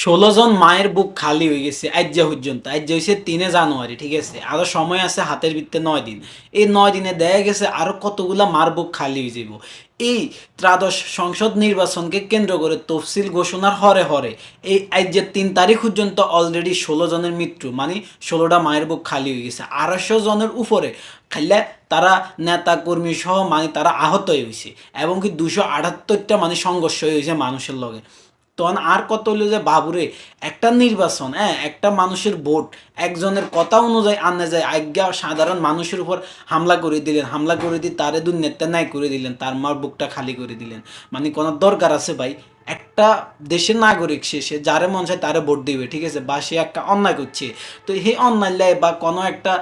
16 জন মায়ের বুক খালি হয়ে গেছে আজ্জা পর্যন্ত। আজ্জা হয়েছে 3 জানুয়ারি, ঠিক আছে, আরো সময় আছে হাতের ভিতরে 9 দিন। এই 9 দিনে দেখা গেছে আরো কতগুলা মার বুক খালি হয়ে যাব। এই ত্রাদশ সংসদ নির্বাচনকে কেন্দ্র করে তফসিল ঘোষণার হরে হরে এই আজ্জের 3 তারিখ পর্যন্ত অলরেডি 16 জনের মৃত্যু, মানে 16টা মায়ের বুক খালি হয়ে গেছে। 250 জনের উপরে খাইলে তারা নেতা কর্মী সহ মানে তারা আহত হয়েছে, এবং কি 278টা মানে সংঘর্ষ হয়েছে মানুষের লগে। তখন আর কত হইলো যে বাবুরে, একটা নির্বাচন, হ্যাঁ, একটা মানুষের ভোট, একজনের কথা অনুযায়ী আনা যায়, আজ্ঞা সাধারণ মানুষের উপর হামলা করে দিলেন, হামলা করে দিয়ে তারে দুর্নেতা ন্যায় করে দিলেন, তার মার বুকটা খালি করে দিলেন। মানে কোনো দরকার আছে ভাই? একটা দেশের নাগরিক, সে যারে মন চায় তারে ভোট দিবে, ঠিক আছে, বা সে একটা অন্যায় করছে, তো সেই অন্যায় লাই বা কোনো একটা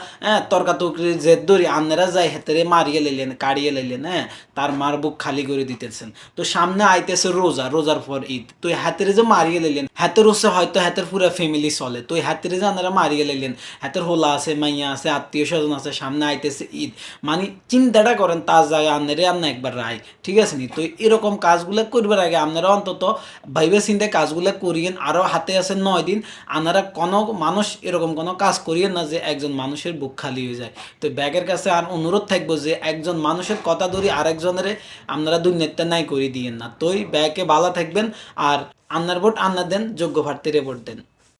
তর্কাতর্কির জেদ ধরে আন্নারা যায় হেতেরে মারিয়ে লাইলেন, কাড়িয়ে লাইলেন, হ্যাঁ, তার মার বুক খালি করে দিতেছেন। তো সামনে আইতেছে রোজা, রোজার পর ঈদ, তো হাতের যে মারিয়ে লাইলেন, হাতের হচ্ছে হয়তো হাতের পুরো ফ্যামিলি চলে, তো হাতের যে আনারা মারিয়ে লাইলেন, হাতের হোলা আছে, মাইয়া আছে, আত্মীয় স্বজন আছে, সামনে আইতেছে ঈদ, মানে চিন্তাটা করেন, তার জায়গায় আন্নারে আন্না একবার রায়, ঠিক আছে নি? তো এরকম কাজগুলো করবার আগে আপনারা অন্তত ভাইবে চিন্তে কাজগুলো করিয়েন। আরও হাতে আছে 9 দিন, আনারা কোনো মানুষ এরকম কোনো কাজ করিয়েন না যে একজন মানুষের বুক খালি হয়ে যায়। তো ব্যাগের কাছে আর অনুরোধ থাকবো যে একজন মানুষের কথা ধরি আরেকজনের আপনারা দুর্নীতি নাই করে দিয়েন না। তোই ব্যাগে ভালো থাকবেন, আর আন্নার ভোট আন্না দেন, যোগ্য প্রার্থীরে ভোট দেন।